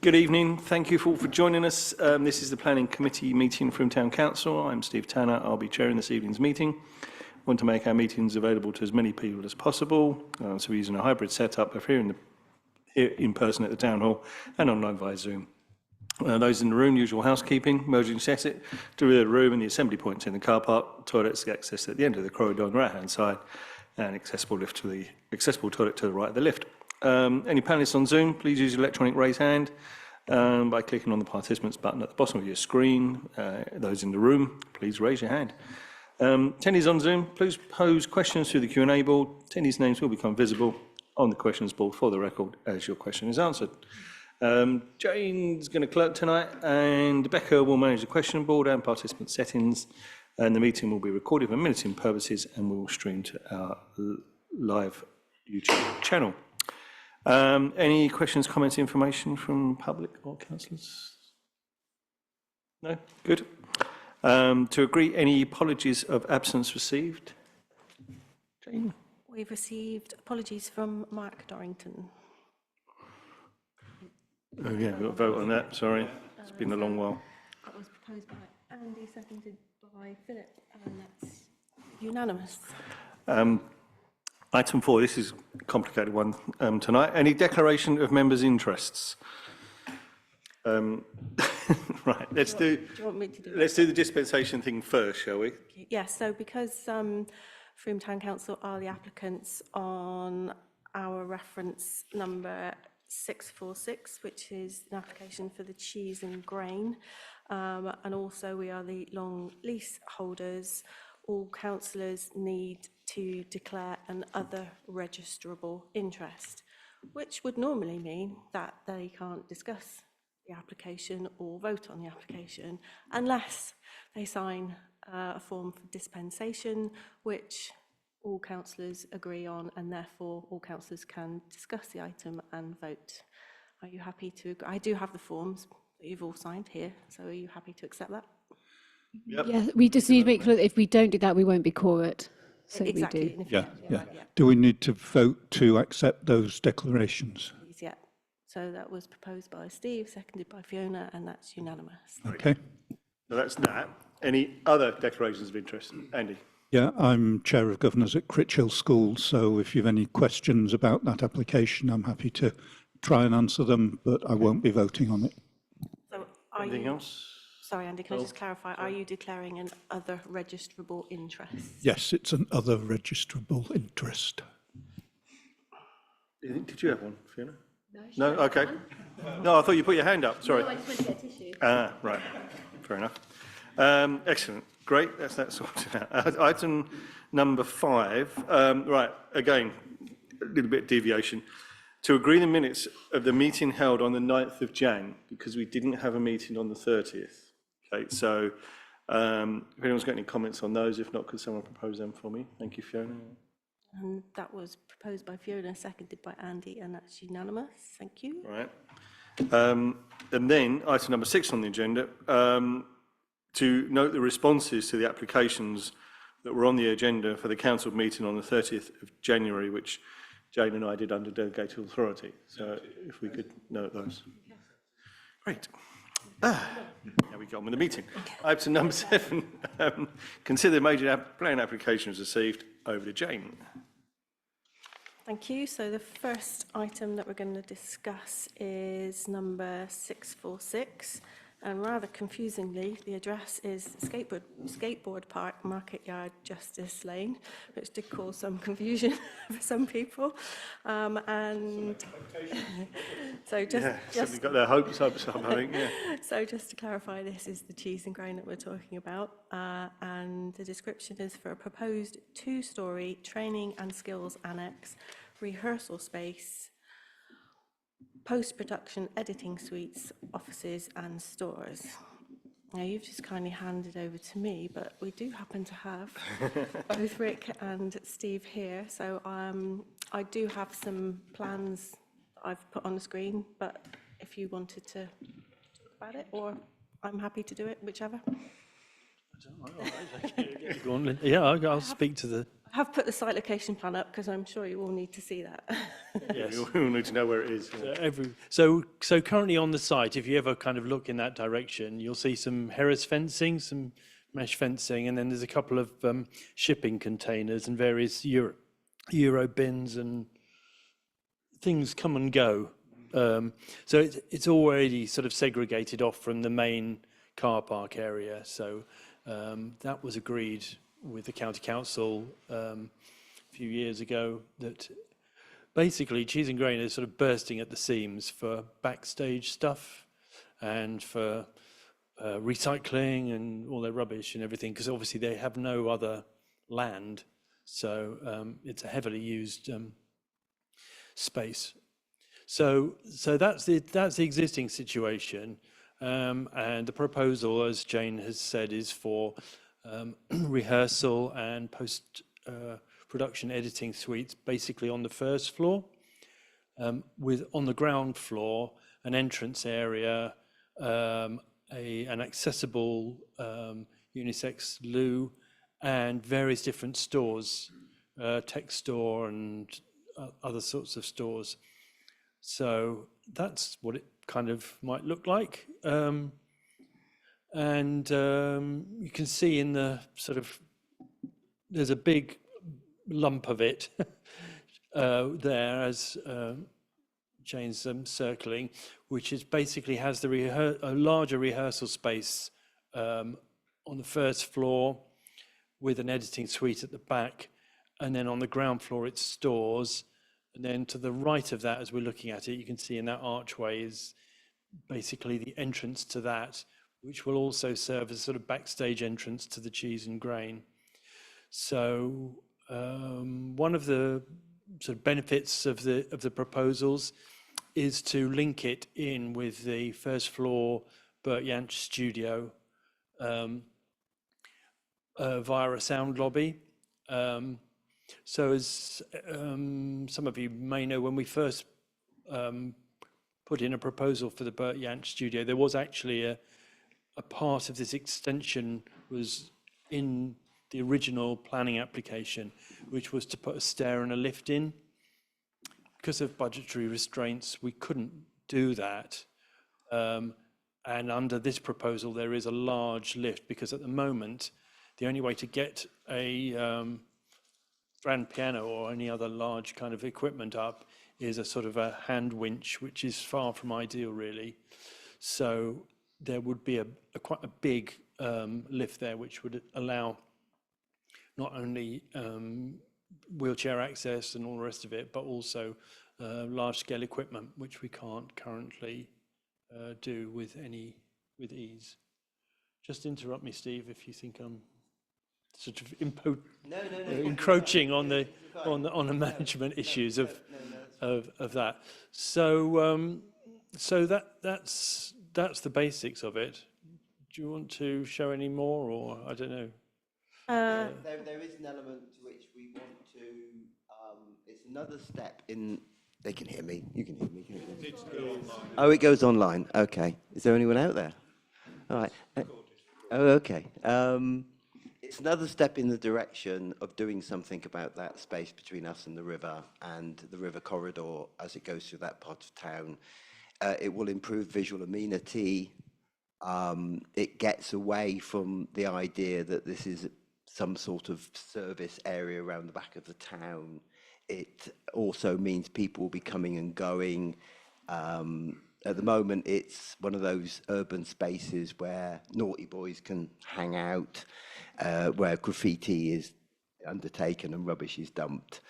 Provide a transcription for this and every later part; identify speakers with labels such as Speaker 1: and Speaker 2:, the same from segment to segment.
Speaker 1: Good evening. Thank you all for joining us. This is the Planning Committee meeting from Town Council. I'm Steve Tanner. I'll be chairing this evening's meeting. I want to make our meetings available to as many people as possible. So we're using a hybrid setup of here in person at the Town Hall and online via Zoom. Those in the room, usual housekeeping, emergency exit to the room and the assembly points in the car park, toilets access at the end of the corridor on the right-hand side, and accessible toilet to the right of the lift. Any panelists on Zoom, please use your electronic raise hand by clicking on the participants button at the bottom of your screen. Those in the room, please raise your hand. Attendees on Zoom, please pose questions through the Q&A board. Attendees' names will become visible on the questions board for the record as your question is answered. Jane's going to clerk tonight, and Becca will manage the question board and participant settings, and the meeting will be recorded for minuting purposes and we will stream to our live YouTube channel. Any questions, comments, information from public or councillors? No? Good. To agree, any apologies of absence received? Jane?
Speaker 2: We've received apologies from Mark Dorrington.
Speaker 1: Oh yeah, we've got to vote on that, sorry. It's been a long while.
Speaker 2: That was proposed by Andy, seconded by Philip, and that's unanimous.
Speaker 1: Item 4, this is a complicated one tonight. Any declaration of members' interests? Right, let's do the dispensation thing first, shall we?
Speaker 2: Yes, so because Frome Town Council are the applicants on our reference number 646, which is an application for the cheese and grain, and also we are the long lease holders, all councillors need to declare an other registrable interest, which would normally mean that they can't discuss the application or vote on the application unless they sign a form for dispensation, which all councillors agree on, and therefore all councillors can discuss the item and vote. Are you happy to? I do have the forms that you've all signed here, so are you happy to accept that?
Speaker 3: Yep. Yeah, we just need to make clear that if we don't do that, we won't be quorate. So
Speaker 2: exactly.
Speaker 3: we do.
Speaker 4: Yeah. Do we need to vote to accept those declarations?
Speaker 2: Yeah. So that was proposed by Steve, seconded by Fiona, and that's unanimous.
Speaker 4: Okay.
Speaker 1: So that's that. Any other declarations of interest? Andy?
Speaker 4: Yeah, I'm Chair of Governors at Critchhill School, so if you've any questions about that application, I'm happy to try and answer them, but I won't be voting on it.
Speaker 2: So are
Speaker 1: Anything else?
Speaker 2: Sorry, Andy, can I just clarify, are you declaring an other registrable interest?
Speaker 4: Yes, it's an other registrable interest.
Speaker 1: Did you have one, Fiona? No? Okay. No, I thought you put your hand up, sorry.
Speaker 3: No, I just went to get a tissue.
Speaker 1: Right, fair enough. Excellent, great, that's that sorted out. Item number 5, right, again, a little bit of deviation. To agree the minutes of the meeting held on the 9th of Jan, because we didn't have a meeting on the 30th. Okay, so if anyone's got any comments on those, if not, could someone propose them for me? Thank you, Fiona.
Speaker 2: And that was proposed by Fiona, seconded by Andy, and that's unanimous. Thank you.
Speaker 1: All right. And then item number 6 on the agenda, to note the responses to the applications that were on the agenda for the council meeting on the 30th of January, which Jane and I did under delegated authority. So if we could note those. Great. Now we get on with the meeting. Item number 7, consider major plan applications received. Over to Jane.
Speaker 2: Thank you. So the first item that we're going to discuss is number 646, and rather confusingly, the address is Skateboard Park, Market Yard, Justice Lane, which did cause some confusion for some people. And so just
Speaker 1: got their hopes up, I think. Yeah.
Speaker 2: So just to clarify, this is the cheese and grain that we're talking about, and the description is for a proposed 2-storey training and skills annex, rehearsal space, post-production editing suites, offices and stores. Now you've just kindly handed over to me, but we do happen to have both Rick and Steve here, so I do have some plans that I've put on the screen, but if you wanted to talk about it, or I'm happy to do it, whichever.
Speaker 5: Go on, Lynn. Yeah, I'll speak to the
Speaker 2: have put the site location plan up because I'm sure you all need to see that.
Speaker 1: Yes. We all need to know where it is.
Speaker 5: So currently on the site, if you ever kind of look in that direction, you'll see some Harris fencing, some mesh fencing, and then there's a couple of shipping containers and various Euro bins and things come and go. So it's already sort of segregated off from the main car park area. So that was agreed with the county council a few years ago, that basically Cheese and Grain is sort of bursting at the seams for backstage stuff and for recycling and all their rubbish and everything, because obviously they have no other land. So it's a heavily used space. So that's the existing situation, and the proposal, as Jane has said, is for rehearsal and post production editing suites, basically on the first floor, with on the ground floor an entrance area, an accessible unisex loo, and various different stores, tech store and other sorts of stores. So that's what it kind of might look like. And you can see in the sort of, there's a big lump of it there, as Jane's circling, which is basically has a larger rehearsal space on the first floor with an editing suite at the back, and then on the ground floor it's stores. And then to the right of that, as we're looking at it, you can see in that archway is basically the entrance to that, which will also serve as sort of backstage entrance to the Cheese and Grain. So one of the sort of benefits of the proposals is to link it in with the first floor Bert Jansch studio via a sound lobby. So as some of you may know, when we first put in a proposal for the Bert Jansch studio, there was actually a part of this extension was in the original planning application, which was to put a stair and a lift in. Because of budgetary restraints, we couldn't do that. And under this proposal, there is a large lift, because at the moment, the only way to get a grand piano or any other large kind of equipment up is a sort of a hand winch, which is far from ideal, really. So there would be quite a big lift there, which would allow not only wheelchair access and all the rest of it, but also large-scale equipment, which we can't currently do with ease. Just interrupt me, Steve, if you think I'm sort of encroaching on the management issues of that. So that's the basics of it. Do you want to show any more, or I don't know?
Speaker 6: There is an element to which we want to. It's another step in. They can hear me. You can hear me. Oh, it goes online. Okay. Is there anyone out there? All right. Oh, okay. It's another step in the direction of doing something about that space between us and the river corridor as it goes through that part of town. It will improve visual amenity. It gets away from the idea that this is some sort of service area around the back of the town. It also means people will be coming and going. At the moment, it's one of those urban spaces where naughty boys can hang out, where graffiti is undertaken and rubbish is dumped.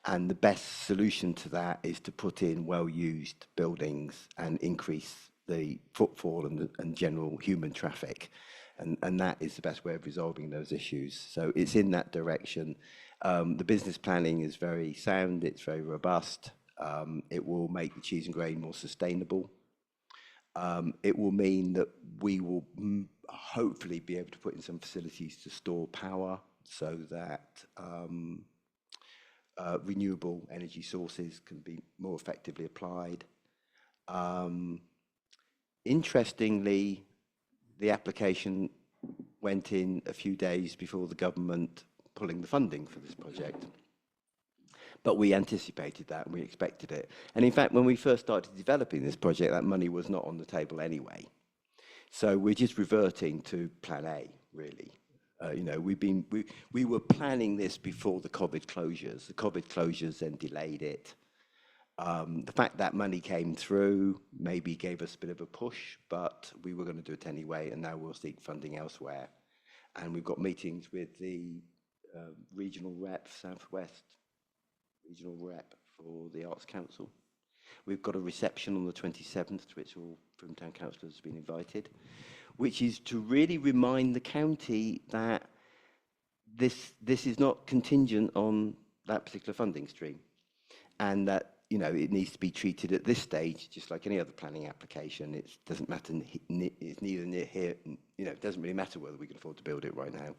Speaker 6: And the best solution to that is to put in well-used buildings and increase the footfall and general human traffic. And that is the best way of resolving those issues. So it's in that direction. The business planning is very sound, it's very robust. It will make the Cheese and Grain more sustainable. It will mean that we will hopefully be able to put in some facilities to store power so that renewable energy sources can be more effectively applied. Interestingly, the application went in a few days before the government pulling the funding for this project. But we anticipated that and we expected it. And in fact, when we first started developing this project, that money was not on the table anyway. So we're just reverting to plan A, really. You know, we were planning this before the COVID closures. The COVID closures then delayed it. The fact that money came through maybe gave us a bit of a push, but we were going to do it anyway, and now we'll seek funding elsewhere. And we've got meetings with the regional rep, Southwest regional rep for the Arts Council. We've got a reception on the 27th, to which all Frome Town councillors have been invited, which is to really remind the county that this is not contingent on that particular funding stream, and that, you know, it needs to be treated at this stage just like any other planning application. It doesn't matter, it's neither near here, you know, it doesn't really matter whether we can afford to build it right now.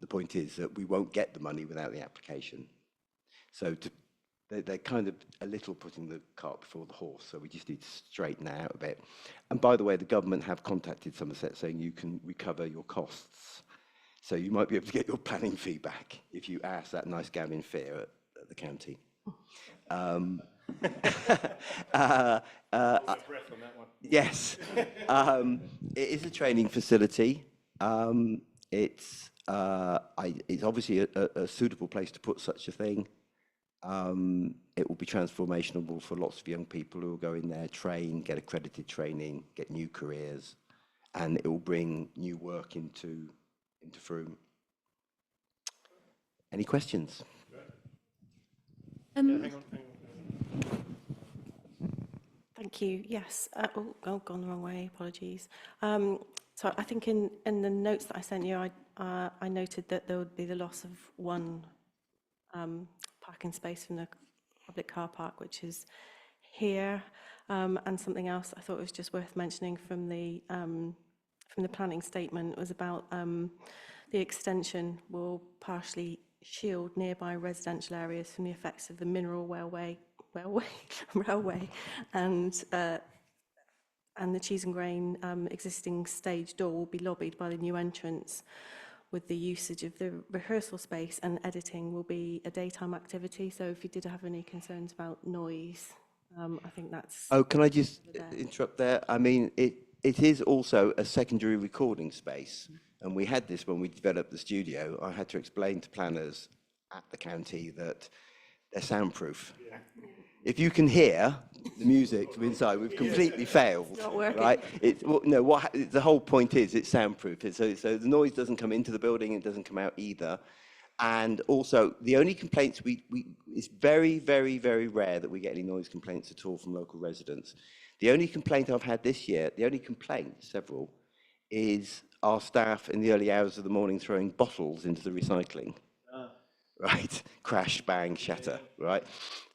Speaker 6: The point is that we won't get the money without the application. So they're kind of a little putting the cart before the horse, so we just need to straighten that out a bit. And by the way, the government have contacted Somerset saying you can recover your costs. So you might be able to get your planning fee back if you ask that nice Gavin Fear at the county. Yes, it is a training facility. It's obviously a suitable place to put such a thing. It will be transformational for lots of young people who will go in there, train, get accredited training, get new careers, and it will bring new work into Frome. Any questions?
Speaker 2: Thank you. Yes. Oh, gone the wrong way. Apologies. So I think in the notes that I sent you, I noted that there would be the loss of one parking space from the public car park, which is here, and something else I thought was just worth mentioning from the planning statement was about the extension will partially shield nearby residential areas from the effects of the mineral railway and the cheese and grain existing stage door will be lobbied by the new entrance, with the usage of the rehearsal space, and editing will be a daytime activity. So if you did have any concerns about noise, I think that's...
Speaker 6: Oh, can I just interrupt there? I mean, it is also a secondary recording space. And we had this when we developed the studio. I had to explain to planners at the county that they're soundproof. Yeah. If you can hear the music from inside, we've completely failed. It's not working. Right? The whole point is it's soundproof. So the noise doesn't come into the building, it doesn't come out either. And also, the only complaints it's very, very, very rare that we get any noise complaints at all from local residents. The only complaint I've had this year, several, is our staff in the early hours of the morning throwing bottles into the recycling. Right, crash, bang, shatter. Right,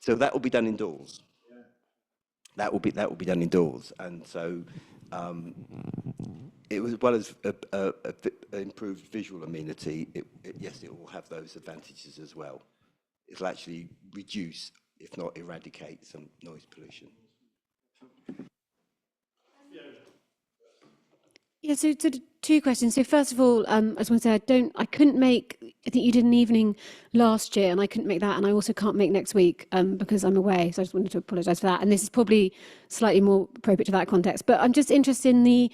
Speaker 6: so that will be done indoors. Yeah. That will be done indoors, and so it was, as well as improved visual amenity. Yes, it will have those advantages as well. It'll actually reduce, if not eradicate, some noise pollution.
Speaker 3: Yeah, so two questions. So first of all, I just want to say I couldn't make, I think you did an evening last year and I couldn't make that, and I also can't make next week because I'm away, so I just wanted to apologise for that. And this is probably slightly more appropriate to that context, but I'm just interested in the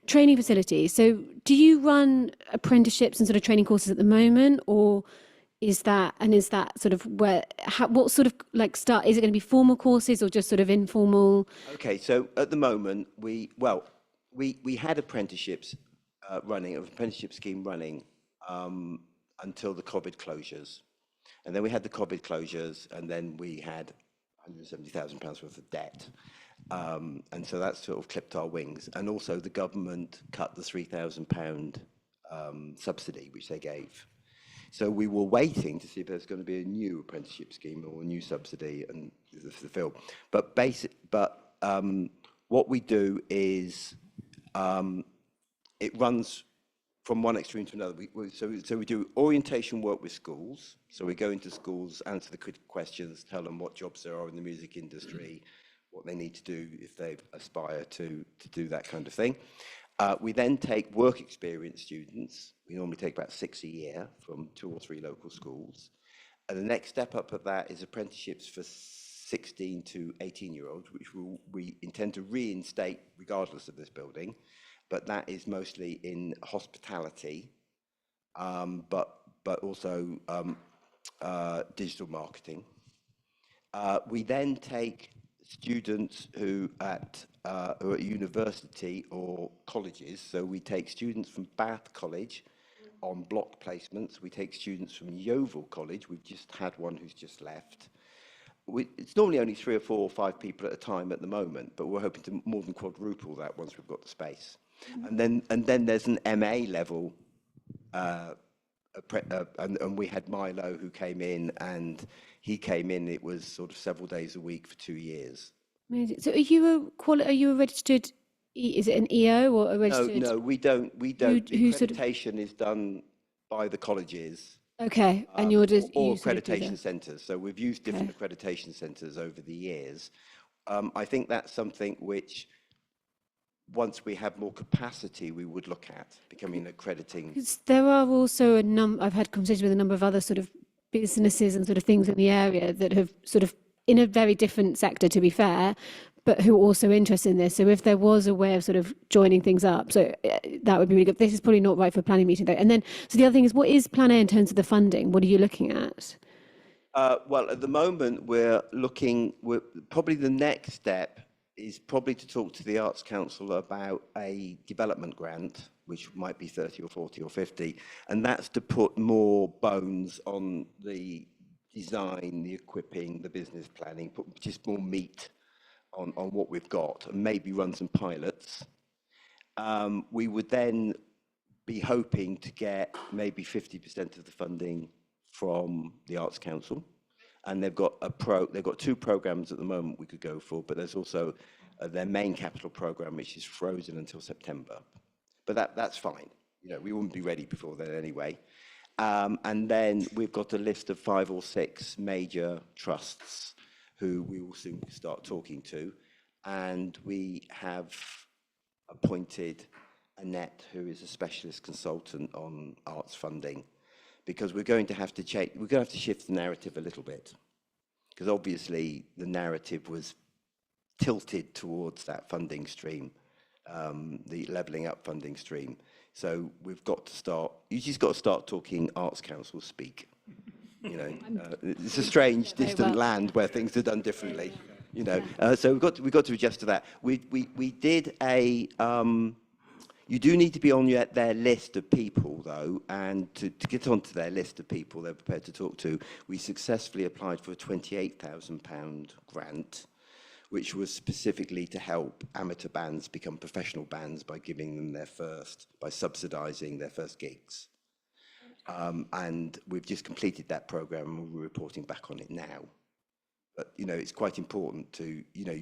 Speaker 3: training facility. So do you run apprenticeships and sort of training courses at the moment, or is that sort of what sort of like start, is it going to be formal courses or just sort of informal?
Speaker 6: Okay, so at the moment, we had apprenticeships apprenticeship scheme running until the COVID closures. And then we had the COVID closures, and then we had £170,000 worth of debt. And so that sort of clipped our wings. And also the government cut the £3,000 subsidy, which they gave. So we were waiting to see if there's going to be a new apprenticeship scheme or a new subsidy, and this is the film. But what we do is it runs from one extreme to another. So we do orientation work with schools. So we go into schools, answer the critical questions, tell them what jobs there are in the music industry, what they need to do if they aspire to do that kind of thing. We then take work experience students. We normally take about 6 a year from 2 or 3 local schools. And the next step up of that is apprenticeships for 16 to 18-year-olds, which we intend to reinstate regardless of this building. But that is mostly in hospitality, but also digital marketing. We then take students who are at university or colleges. So we take students from Bath College on block placements. We take students from Yeovil College. We've just had one who's just left. It's normally only 3 or 4 or 5 people at a time at the moment, but we're hoping to more than quadruple that once we've got the space. And then there's an MA level, and we had Milo who came in, and he came in. It was sort of several days a week for 2 years.
Speaker 3: Amazing. So are you a registered, is it an EO or a registered?
Speaker 6: No, we don't.
Speaker 3: who sort of-
Speaker 6: Accreditation is done by the colleges.
Speaker 3: Okay, and you're just,
Speaker 6: Or
Speaker 3: you sort of do
Speaker 6: accreditation
Speaker 3: that.
Speaker 6: centres. So we've used different accreditation centres over the years. I think that's something which, once we have more capacity, we would look at becoming accrediting.
Speaker 3: Because there are also I've had conversations with a number of other sort of businesses and sort of things in the area that have sort of, in a very different sector, to be fair, but who are also interested in this. So if there was a way of sort of joining things up, so that would be really good. This is probably not right for a planning meeting though. And then, so the other thing is, what is Plan A in terms of the funding? What are you looking at?
Speaker 6: Well, at the moment, we're probably the next step is probably to talk to the Arts Council about a development grant, which might be 30 or 40 or 50. And that's to put more bones on the design, the equipping, the business planning, put just more meat on what we've got, and maybe run some pilots. We would then be hoping to get maybe 50% of the funding from the Arts Council, and they've got 2 programs at the moment we could go for, but there's also their main capital program, which is frozen until September. But that's fine. You know, we wouldn't be ready before then anyway. And then we've got a list of 5 or 6 major trusts who we will soon start talking to, and we have appointed Annette, who is a specialist consultant on arts funding, because we're going to have to shift the narrative a little bit, because obviously the narrative was tilted towards that funding stream, the levelling up funding stream. So we've got to start. You just got to start talking Arts Council speak. You know, it's a strange, distant land where things are done differently. You know, so we've got to adjust to that. We did a. You do need to be on their list of people, though, and to get onto their list of people they're prepared to talk to, we successfully applied for a £28,000 grant, which was specifically to help amateur bands become professional bands by giving them by subsidising their first gigs. And we've just completed that program, and we're reporting back on it now. But, you know, it's quite important to, you know,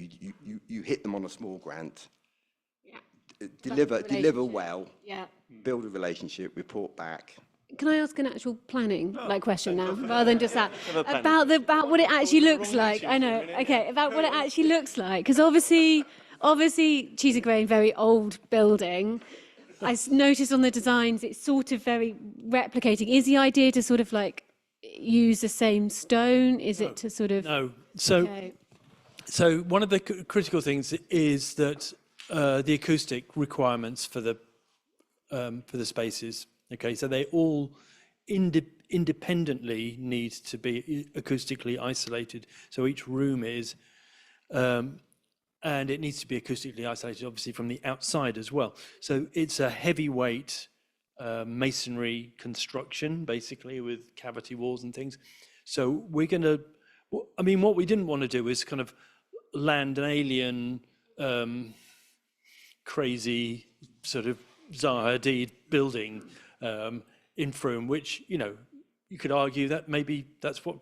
Speaker 6: you hit them on a small grant, deliver well, build a relationship, report back.
Speaker 3: Can I ask an actual planning question now, rather than just that, about what it actually looks like? I know, okay, about what it actually looks like, because obviously Cheese and Grain, very old building. I noticed on the designs it's sort of very replicating. Is the idea to sort of like use the same stone? Is it to sort of
Speaker 5: No. So one of the critical things is that the acoustic requirements for the spaces. Okay, so they all independently need to be acoustically isolated. So each room is, and it needs to be acoustically isolated, obviously, from the outside as well. So it's a heavyweight masonry construction, basically, with cavity walls and things. So we're going to, I mean, what we didn't want to do is kind of land an alien, crazy sort of Zaha Hadid building in Frome, which, you know, you could argue that maybe that's what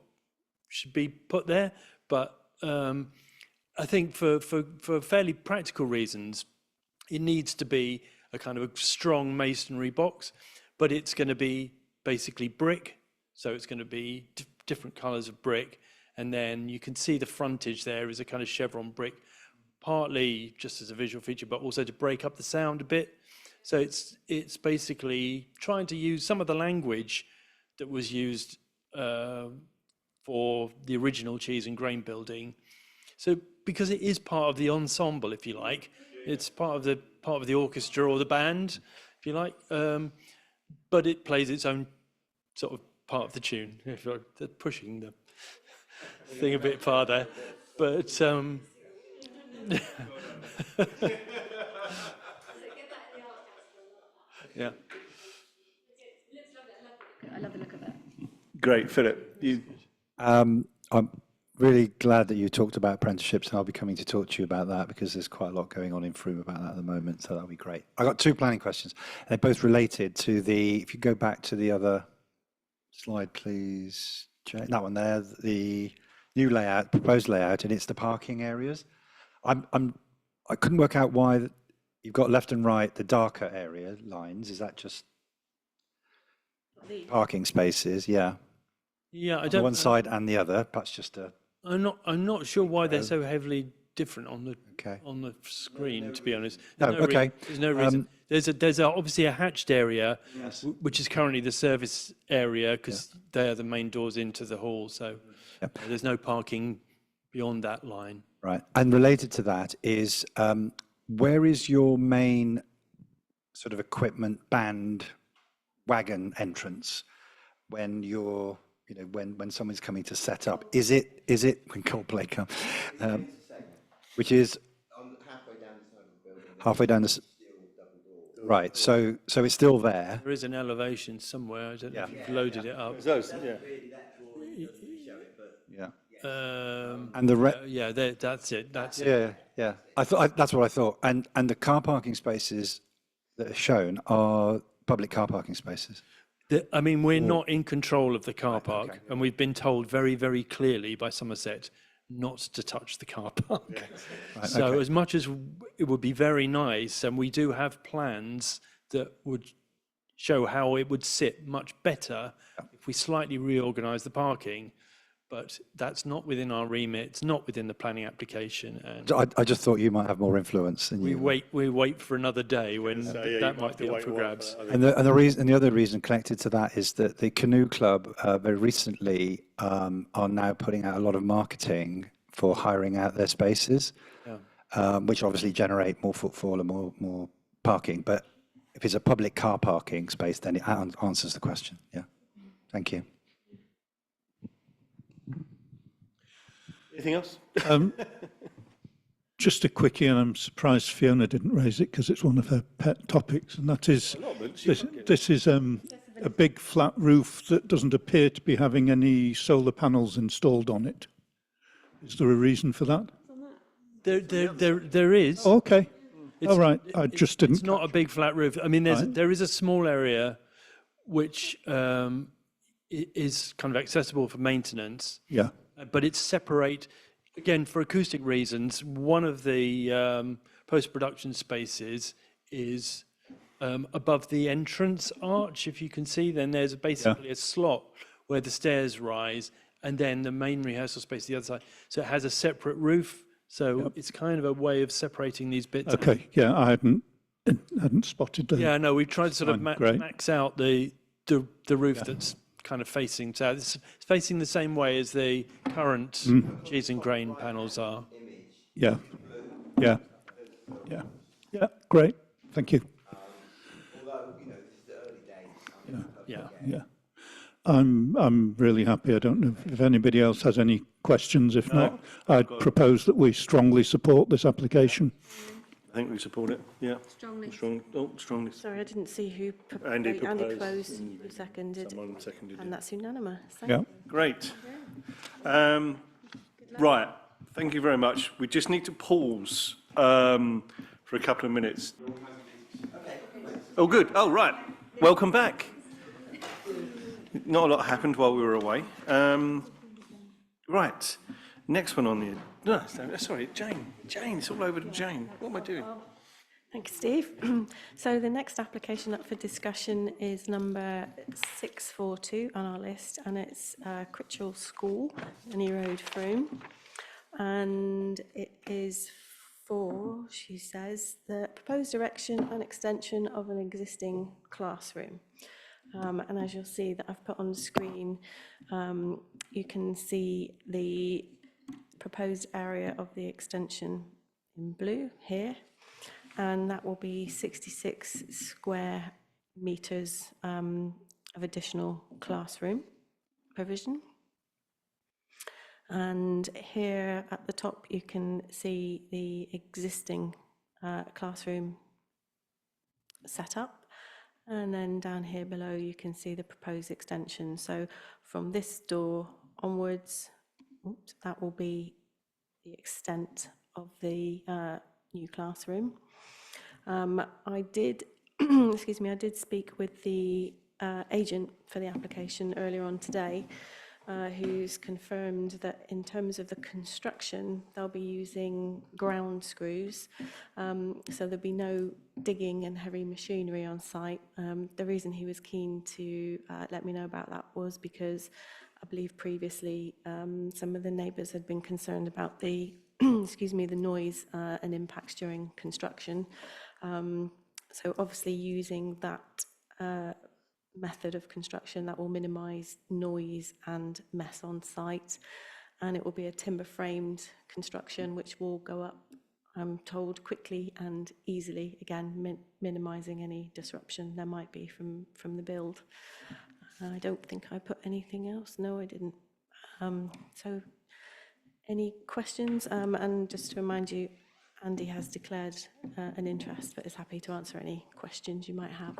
Speaker 5: should be put there. But I think for fairly practical reasons, it needs to be a kind of a strong masonry box, but it's going to be basically brick. So it's going to be different colors of brick. And then you can see the frontage there is a kind of chevron brick partly just as a visual feature, but also to break up the sound a bit. So it's basically trying to use some of the language that was used for the original Cheese and Grain building. So because it is part of the ensemble, if you like, it's part of the orchestra or the band, if you like, but it plays its own sort of part of the tune. If you're pushing the thing a bit farther, but yeah.
Speaker 3: I love the look of it.
Speaker 1: Great, Philip.
Speaker 7: I'm really glad that you talked about apprenticeships, and I'll be coming to talk to you about that because there's quite a lot going on in Frome about that at the moment, so that'll be great. I got two planning questions. They're both related to if you go back to the other slide, please, Jay, that one there, the new layout, proposed layout, and it's the parking areas. I couldn't work out why you've got left and right, the darker area lines. Is that just parking spaces? Yeah.
Speaker 5: Yeah, I
Speaker 7: On
Speaker 5: don't.
Speaker 7: one side and the other, perhaps just a,
Speaker 5: I'm not sure why they're so heavily different on the
Speaker 7: okay.
Speaker 5: on the screen. To be honest,
Speaker 7: No, okay.
Speaker 5: There's no reason. There's obviously a hatched area, which is currently the service area because they are the main doors into the hall. So there's no parking beyond that line.
Speaker 7: Right. And related to that is, where is your main sort of equipment band wagon entrance when you're, when someone's coming to set up? Is it when Coldplay come, which is
Speaker 6: Halfway down the side of the building.
Speaker 7: halfway down the, right. So it's still there.
Speaker 5: There is an elevation somewhere. I don't know if you've loaded it up.
Speaker 7: Yeah.
Speaker 5: Um,
Speaker 7: And
Speaker 5: that's it. That's it.
Speaker 7: Yeah, yeah. That's what I thought. And the car parking spaces that are shown are public car parking spaces.
Speaker 5: I mean, we're not in control of the car park, and we've been told very, very clearly by Somerset not to touch the car park. So as much as it would be very nice, and we do have plans that would show how it would sit much better if we slightly reorganise the parking, but that's not within our remit, it's not within the planning application, and
Speaker 7: I just thought you might have more influence than you.
Speaker 5: we wait for another day when that might be up for grabs.
Speaker 7: And the other reason connected to that is that the Canoe Club very recently are now putting out a lot of marketing for hiring out their spaces, which obviously generate more footfall and more parking. But if it's a public car parking space, then it answers the question. Yeah, thank you.
Speaker 1: Anything else?
Speaker 4: Just a quickie, and I'm surprised Fiona didn't raise it because it's one of her pet topics, and that is this is a big flat roof that doesn't appear to be having any solar panels installed on it. Is there a reason for that?
Speaker 5: There is.
Speaker 4: Okay. All right. I
Speaker 5: It's-
Speaker 4: just didn't.
Speaker 5: It's not a big flat roof. I mean, there is a small area which is kind of accessible for maintenance,
Speaker 4: Yeah.
Speaker 5: but it's separate. Again, for acoustic reasons, one of the post-production spaces is above the entrance arch. If you can see, then there's basically a slot where the stairs rise, and then the main rehearsal space the other side. So it has a separate roof. So it's kind of a way of separating these bits.
Speaker 4: Okay. Yeah, I hadn't spotted that.
Speaker 5: Yeah, no, we tried to sort of
Speaker 4: Fine, great.
Speaker 5: max out the roof that's kind of facing south. It's facing the same way as the current cheese and grain panels are.
Speaker 4: Yeah. Yeah. Yeah. Yeah. Great. Thank you.
Speaker 6: Although, this is the early days.
Speaker 5: Yeah.
Speaker 4: Yeah. I'm really happy. I don't know if anybody else has any questions. If not, I'd propose that we strongly support this application.
Speaker 1: I think we support it, yeah.
Speaker 3: Strongly.
Speaker 1: Strongly.
Speaker 2: Sorry, I didn't see who
Speaker 1: Andy
Speaker 2: Andy
Speaker 1: proposed
Speaker 2: proposed
Speaker 1: and
Speaker 2: and seconded,
Speaker 1: Someone seconded
Speaker 2: and
Speaker 1: it.
Speaker 2: that's unanimous. Thank
Speaker 4: Yeah.
Speaker 2: you.
Speaker 1: Great. Right, thank you very much. We just need to pause for a couple of minutes. Oh, good. Oh, right. Welcome back. Not a lot happened while we were away. Right, next one on the... No, sorry, Jane, it's all over to Jane. What am I doing?
Speaker 2: Thank you, Steve. So the next application up for discussion is number 642 on our list, and it's Critchell School, Penny Road, Frome. And it is for, she says, the proposed erection and extension of an existing classroom. And as you'll see that I've put on the screen, you can see the proposed area of the extension in blue here, and that will be 66 square meters of additional classroom provision. And here at the top, you can see the existing classroom setup. And then down here below, you can see the proposed extension. So from this door onwards, that will be the extent of the new classroom. I did, excuse me, I did speak with the agent for the application earlier on today, who's confirmed that in terms of the construction, they'll be using ground screws. So there'll be no digging and heavy machinery on site. The reason he was keen to let me know about that was because I believe previously some of the neighbours had been concerned about the, excuse me, the noise and impacts during construction. So obviously using that method of construction that will minimise noise and mess on site, and it will be a timber framed construction which will go up, I'm told, quickly and easily, again minimising any disruption there might be from the build. I don't think I put anything else. No, I didn't. So any questions? And just to remind you, Andy has declared an interest, but is happy to answer any questions you might have.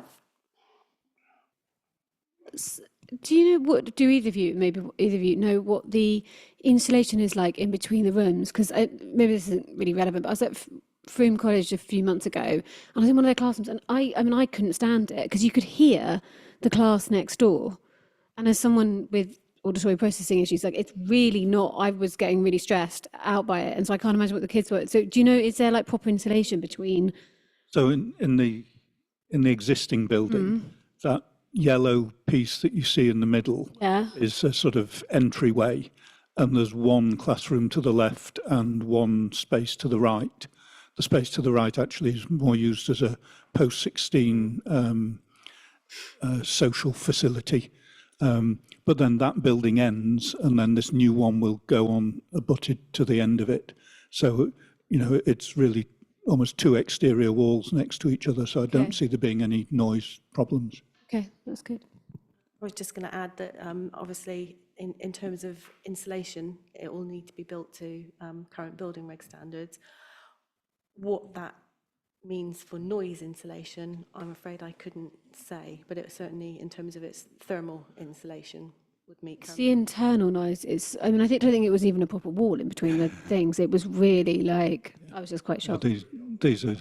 Speaker 3: Do you know what, do either of you, maybe either of you, know what the insulation is like in between the rooms? Because maybe this isn't really relevant, but I was at Frome College a few months ago, and I was in one of their classrooms, and I mean, I couldn't stand it, because you could hear the class next door. And as someone with auditory processing issues, like, it's really not, I was getting really stressed out by it, and so I can't imagine what the kids were. So do you know, is there like proper insulation between?
Speaker 4: So in the existing building, that yellow piece that you see in the middle is a sort of entryway, and there's one classroom to the left and one space to the right. The space to the right actually is more used as a post-16 social facility. But then that building ends, and then this new one will go on abutted to the end of it. So, you know, it's really almost two exterior walls next to each other, so I don't see there being any noise problems.
Speaker 3: Okay, that's good.
Speaker 2: I was just going to add that obviously in terms of insulation, it will need to be built to current building reg standards. What that means for noise insulation, I'm afraid I couldn't say, but it certainly, in terms of its thermal insulation, would meet
Speaker 3: It's
Speaker 2: current.
Speaker 3: the internal noise. It's, I mean, I don't think it was even a proper wall in between the things. It was really like, I was just quite shocked.
Speaker 4: These are,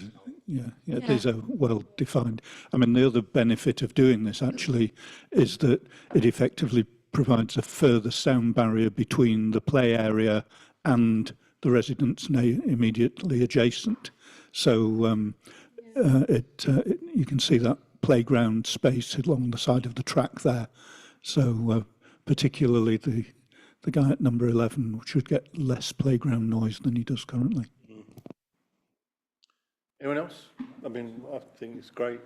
Speaker 4: these are well defined. I mean, the other benefit of doing this actually is that it effectively provides a further sound barrier between the play area and the residents immediately adjacent. So you can see that playground space along the side of the track there. So particularly the guy at number 11 should get less playground noise than he does currently.
Speaker 1: Anyone else? I mean, I think it's great.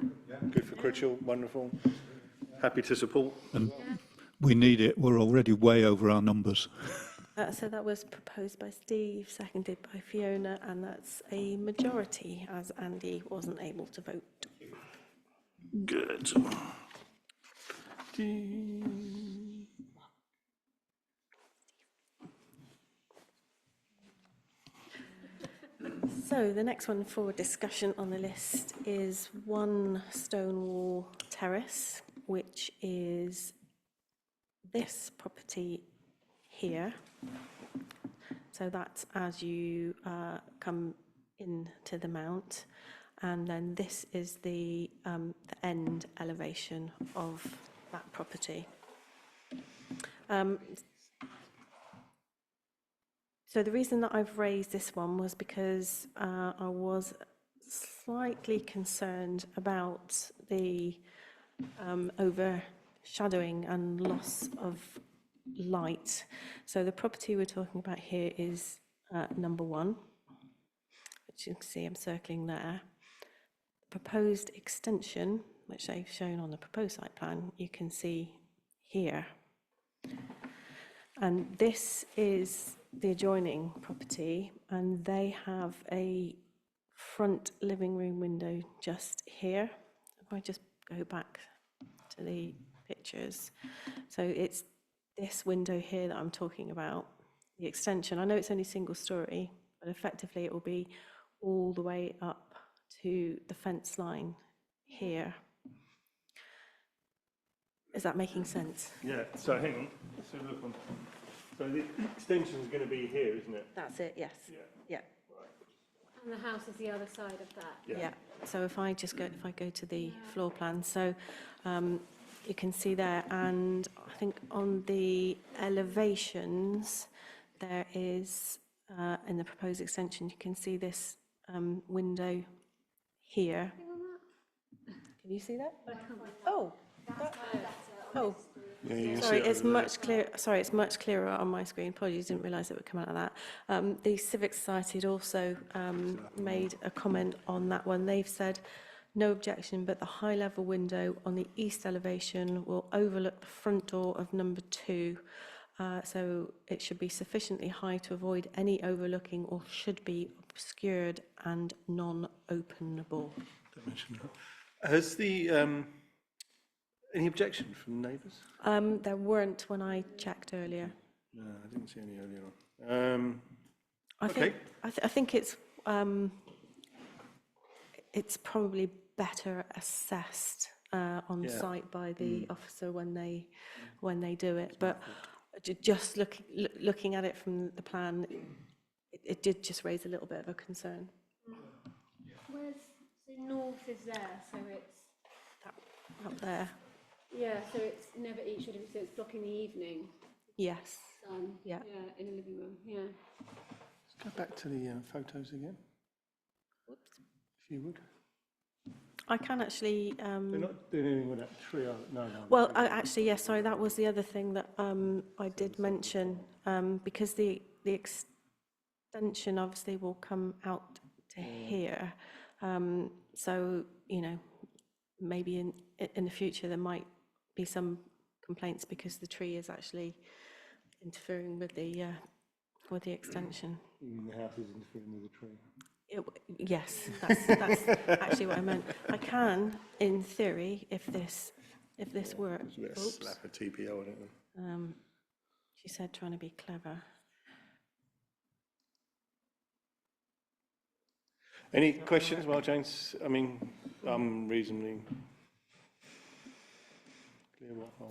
Speaker 1: Good for Critchell. Wonderful. Happy to support.
Speaker 4: And we need it. We're already way over our numbers.
Speaker 2: So that was proposed by Steve, seconded by Fiona, and that's a majority, as Andy wasn't able to vote.
Speaker 1: Good.
Speaker 2: So the next one for discussion on the list is One Stonewall Terrace, which is this property here. So that's as you come into the mount, and then this is the end elevation of that property. So the reason that I've raised this one was because I was slightly concerned about the overshadowing and loss of light. So the property we're talking about here is number 1, which you can see I'm circling there. Proposed extension, which they've shown on the proposed site plan, you can see here. And this is the adjoining property, and they have a front living room window just here. If I just go back to the pictures. So it's this window here that I'm talking about, the extension. I know it's only single story, but effectively it will be all the way up to the fence line here. Is that making sense?
Speaker 1: Yeah, so hang on. So look on. So the extension is going to be here, isn't it?
Speaker 2: That's it, yes. Yeah.
Speaker 3: And the house is the other side of that.
Speaker 2: Yeah. So if I go to the floor plan, so you can see there, and I think on the elevations, there is, in the proposed extension, you can see this window here. Can you see that? Oh. Oh.
Speaker 1: Yeah, you can
Speaker 2: Sorry,
Speaker 1: see it
Speaker 2: it's
Speaker 1: over there.
Speaker 2: much clearer. Sorry, it's much clearer on my screen. Apologies, didn't realise it would come out of that. The Civic Society had also made a comment on that one. They've said no objection, but the high-level window on the east elevation will overlook the front door of number 2. So it should be sufficiently high to avoid any overlooking, or should be obscured and non-openable.
Speaker 1: Has the any objection from neighbours?
Speaker 2: There weren't when I checked earlier.
Speaker 1: No, I didn't see any earlier on. Okay.
Speaker 2: I think it's probably better assessed on
Speaker 1: Yeah.
Speaker 2: site by the officer when they do it. But just looking at it from the plan, it did just raise a little bit of a concern.
Speaker 3: Where's, so north is there, so it's,
Speaker 2: Up there,
Speaker 3: yeah, so it's never eat, should it be, so it's blocking the evening
Speaker 2: yes.
Speaker 3: sun.
Speaker 2: Yeah.
Speaker 3: Yeah, in the living room, yeah.
Speaker 1: Let's go back to the photos again, if you would.
Speaker 2: I can actually.
Speaker 1: They're not doing anything with that tree, are they? No.
Speaker 2: Well, actually, yes, sorry, that was the other thing that I did mention, because the extension obviously will come out to here. So, you know, maybe in the future there might be some complaints because the tree is actually interfering with the extension.
Speaker 1: The house is interfering with the tree.
Speaker 2: Yes, that's actually what I meant. I can, in theory, if this works.
Speaker 1: Let's slap a TPO on it then.
Speaker 2: She said trying to be clever.
Speaker 1: Any questions while James, I mean, I'm reasonably clear what I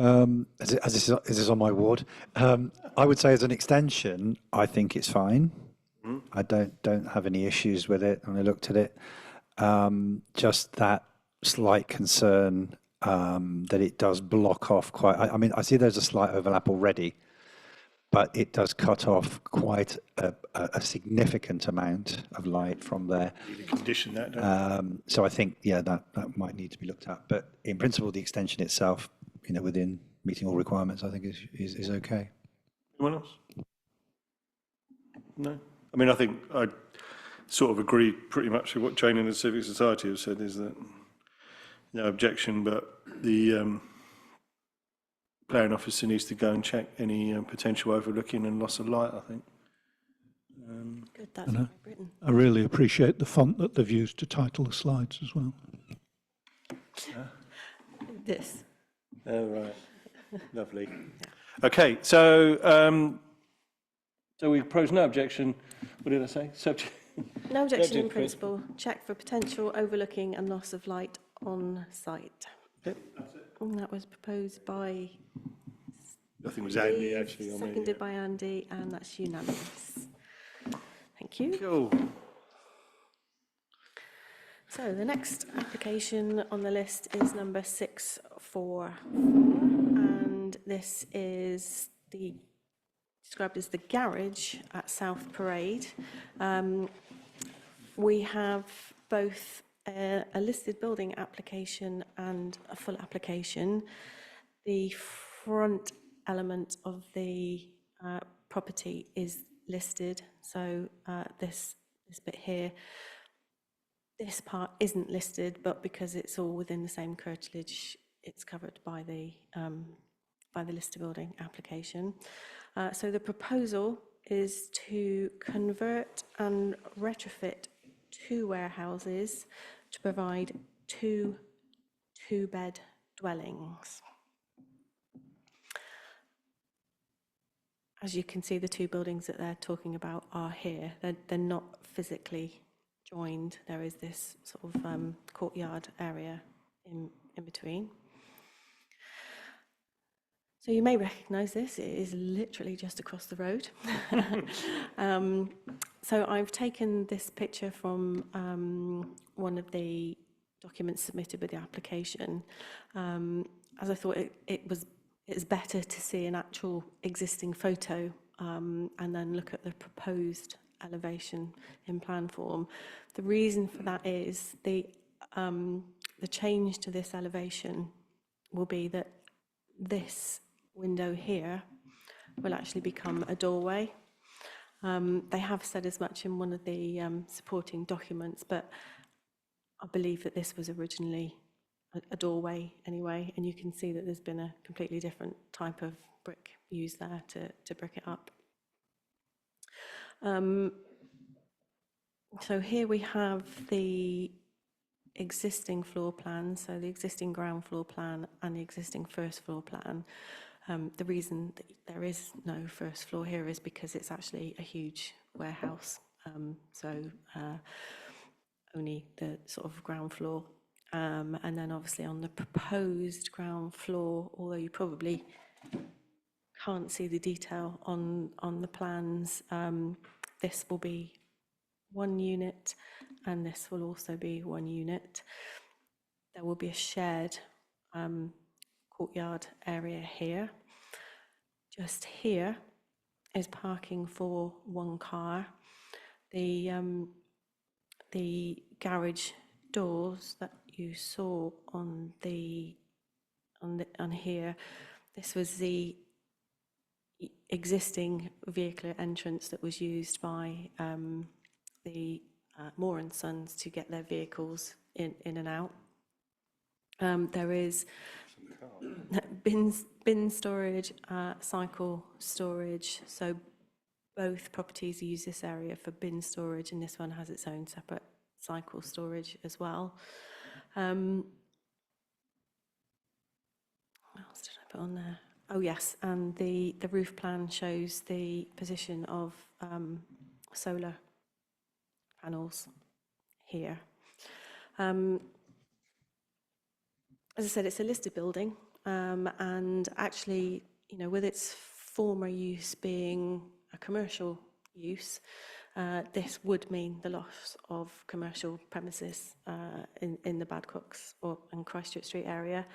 Speaker 1: want.
Speaker 7: As this is on my ward, I would say as an extension, I think it's fine. I don't have any issues with it when I looked at it. Just that slight concern that it does block off quite. I mean, I see there's a slight overlap already, but it does cut off quite a significant amount of light from there.
Speaker 1: Need to condition that, don't you?
Speaker 7: So I think, yeah, that might need to be looked at. But in principle, the extension itself, you know, within meeting all requirements, I think is okay.
Speaker 1: Anyone else? No? I mean, I think I sort of agree pretty much with what Jane and the Civic Society have said, is that no objection, but the planning officer needs to go and check any potential overlooking and loss of light, I think.
Speaker 2: Good, that's what I've written.
Speaker 4: I really appreciate the font that they've used to title the slides as well.
Speaker 2: This.
Speaker 1: Oh, right. Lovely. Okay, so so we propose no objection. What did I say? Subject.
Speaker 2: No objection in
Speaker 1: Subject,
Speaker 2: principle. Check for potential overlooking and loss of light on site.
Speaker 1: Yep.
Speaker 2: And that was proposed by
Speaker 1: I think it was Andy
Speaker 2: Steve,
Speaker 1: actually. On
Speaker 2: seconded by Andy, and that's unanimous. Thank you.
Speaker 1: Cool.
Speaker 2: So the next application on the list is number 644, and this is described as the garage at South Parade. We have both a listed building application and a full application. The front element of the property is listed, so this this bit here. This part isn't listed, but because it's all within the same curtilage, it's covered by the listed building application. So the proposal is to convert and retrofit 2 warehouses to provide 2 two-bed dwellings. As you can see, the 2 buildings that they're talking about are here. They're not physically joined. There is this sort of courtyard area in between. So you may recognise this. It is literally just across the road. So I've taken this picture from one of the documents submitted with the application, as I thought it's better to see an actual existing photo and then look at the proposed elevation in plan form. The reason for that is the change to this elevation will be that this window here will actually become a doorway. They have said as much in one of the supporting documents, but I believe that this was originally a doorway anyway, and you can see that there's been a completely different type of brick used there to brick it up. So here we have the existing floor plan, so the existing ground floor plan and the existing first floor plan. The reason that there is no first floor here is because it's actually a huge warehouse, only the sort of ground floor. And then obviously on the proposed ground floor, although you probably can't see the detail on the plans, this will be 1 unit and this will also be 1 unit. There will be a shared courtyard area here. Just here is parking for 1 car. The garage doors that you saw on here, this was the existing vehicular entrance that was used by the Moore and Sons to get their vehicles in and out. There is bin storage, cycle storage, so both properties use this area for bin storage, and this one has its own separate cycle storage as well. What else did I put on there? Oh yes, and the roof plan shows the position of solar panels here. As I said, it's a listed building, and actually, you know, with its former use being a commercial use, this would mean the loss of commercial premises in the Badcocks and Christchurch Street area.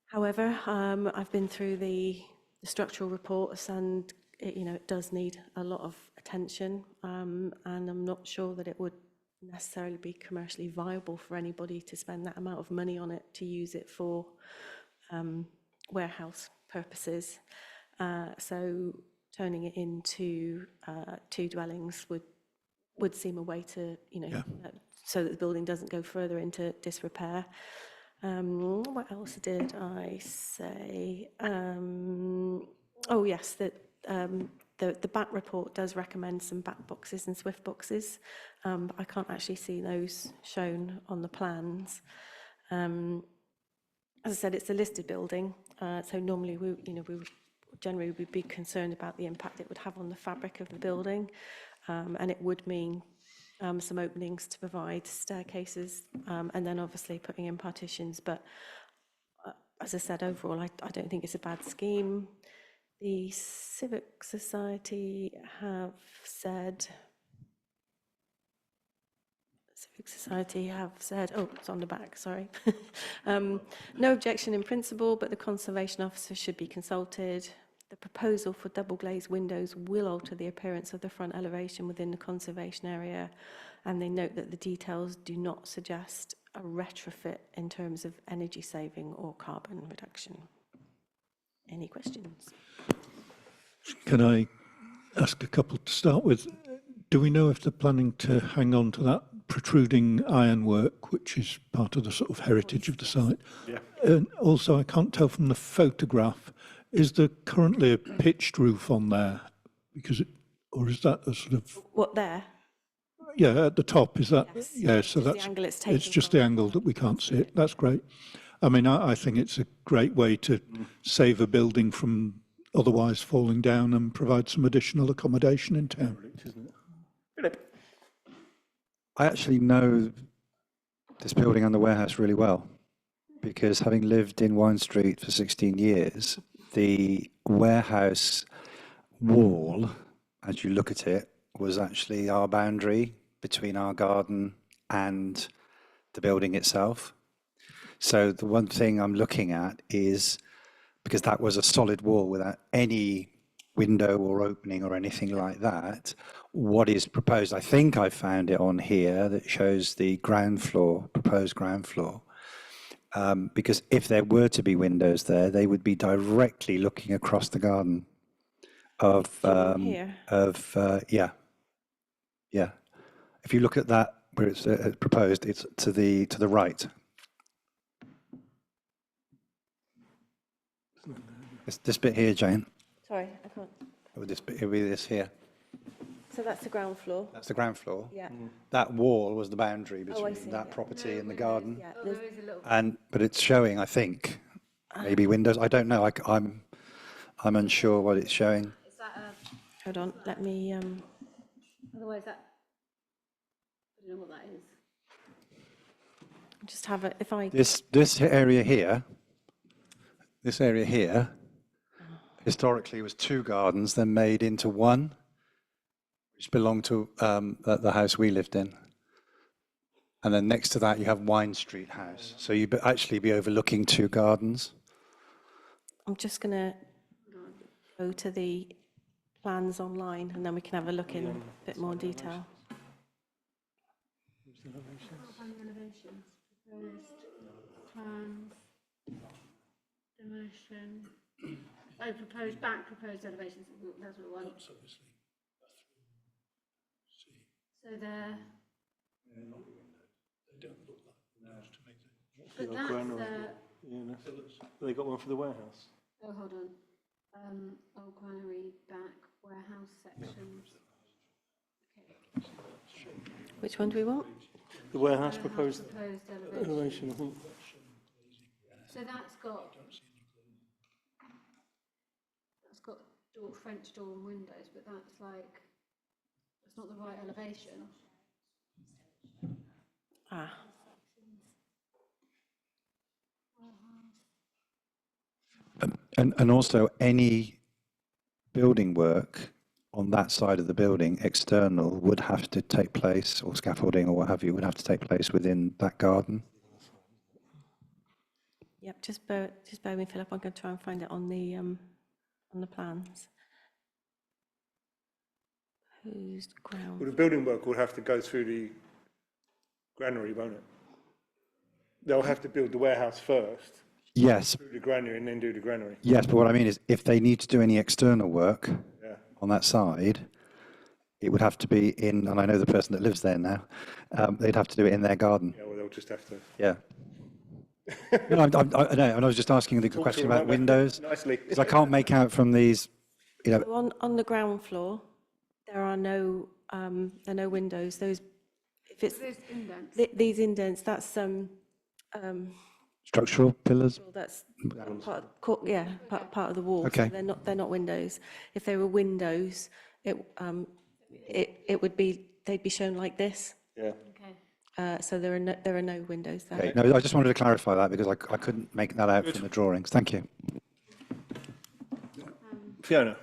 Speaker 2: However, I've been through the structural reports, and it does need a lot of attention, and I'm not sure that it would necessarily be commercially viable for anybody to spend that amount of money on it to use it for warehouse purposes. So turning it into 2 dwellings would seem a way to, so that the building doesn't go further into disrepair. What else did I say? Oh yes, that the back report does recommend some back boxes and swift boxes, but I can't actually see those shown on the plans. As I said, it's a listed building, so normally we would generally be concerned about the impact it would have on the fabric of the building, and it would mean some openings to provide staircases, and then obviously putting in partitions. But as I said, overall, I don't think it's a bad scheme. The Civic Society have said, oh, it's on the back, sorry. No objection in principle, but the conservation officer should be consulted. The proposal for double glazed windows will alter the appearance of the front elevation within the conservation area, and they note that the details do not suggest a retrofit in terms of energy saving or carbon reduction. Any questions?
Speaker 4: Can I ask a couple to start with? Do we know if they're planning to hang on to that protruding ironwork, which is part of the sort of heritage of the site?
Speaker 1: Yeah.
Speaker 4: And also, I can't tell from the photograph, is there currently a pitched roof on there? Because or is that a sort of,
Speaker 2: What there?
Speaker 4: yeah, at the top, is that?
Speaker 2: Yes.
Speaker 4: Yeah, so
Speaker 2: Just the
Speaker 4: that's,
Speaker 2: angle it's taken
Speaker 4: just
Speaker 2: from.
Speaker 4: the angle that we can't see it. That's great. I mean, I think it's a great way to save a building from otherwise falling down and provide some additional accommodation in town.
Speaker 1: Philip?
Speaker 7: I actually know this building and the warehouse really well, because having lived in Wine Street for 16 years, the warehouse wall, as you look at it, was actually our boundary between our garden and the building itself. So the one thing I'm looking at is, because that was a solid wall without any window or opening or anything like that, what is proposed, I think I found it on here, that shows the ground floor, proposed ground floor. Because if there were to be windows there, they would be directly looking across the garden of,
Speaker 2: Here?
Speaker 7: yeah. If you look at that where it's proposed, it's to the right. It's this bit here, Jane.
Speaker 2: Sorry, I can't.
Speaker 7: It would be this here.
Speaker 2: So that's the ground floor?
Speaker 7: That's the ground floor.
Speaker 2: Yeah.
Speaker 7: That wall was the boundary
Speaker 2: Oh, I
Speaker 7: between
Speaker 2: see,
Speaker 7: that
Speaker 2: yeah.
Speaker 7: property and the garden.
Speaker 2: Yeah,
Speaker 7: But it's showing, I think, maybe windows. I don't know. I'm unsure what it's showing.
Speaker 2: hold on, let me,
Speaker 3: Otherwise, that, I don't know what that is.
Speaker 2: just have it, if I,
Speaker 7: This area here, historically was two gardens, then made into one, which belonged to the house we lived in. And then next to that, you have Wine Street House. So you'd actually be overlooking two gardens.
Speaker 2: I'm just gonna go to the plans online and then we can have a look in a bit more detail.
Speaker 3: Renovations, proposed plans, demolition. Oh, proposed elevations, that's what we want. So there. But that's,
Speaker 1: They got one for the warehouse.
Speaker 3: oh, hold on. Old Granary back, warehouse section.
Speaker 2: Which one do we want?
Speaker 1: The warehouse proposed
Speaker 3: Proposed elevation.
Speaker 1: elevation, I think.
Speaker 3: So that's got door, French door and windows, but that's like, it's not the right elevation.
Speaker 2: Ah,
Speaker 7: And also any building work on that side of the building, external, would have to take place, or scaffolding or what have you, would have to take place within that garden.
Speaker 2: yep, just bear with me, Philip, I'm gonna try and find it on the plans. Proposed
Speaker 1: Well,
Speaker 2: ground,
Speaker 1: the building work will have to go through the granary, won't it? They'll have to build the warehouse first,
Speaker 7: Yes,
Speaker 1: do the granary, and then do the granary.
Speaker 7: yes, but what I mean is if they need to do any external work
Speaker 1: Yeah.
Speaker 7: on that side, it would have to be in, and I know the person that lives there now, they'd have to do it in their garden.
Speaker 1: Yeah, well, they'll just have to.
Speaker 7: Yeah. No, I know, and I was just asking the question
Speaker 1: them
Speaker 7: about
Speaker 1: out
Speaker 7: windows,
Speaker 1: nicely.
Speaker 7: because I can't make out from these,
Speaker 2: So on the ground floor, there are no windows, those, if it's,
Speaker 3: There's indents.
Speaker 2: these indents, that's,
Speaker 7: structural pillars.
Speaker 2: well, that's part of the wall. so
Speaker 7: Okay.
Speaker 2: They're not windows. If they were windows, it would be, they'd be shown like this.
Speaker 1: Yeah.
Speaker 3: Okay.
Speaker 2: So there are no windows there.
Speaker 7: Okay, no, I just wanted to clarify that because I couldn't make that out from the drawings. Thank you.
Speaker 1: Fiona?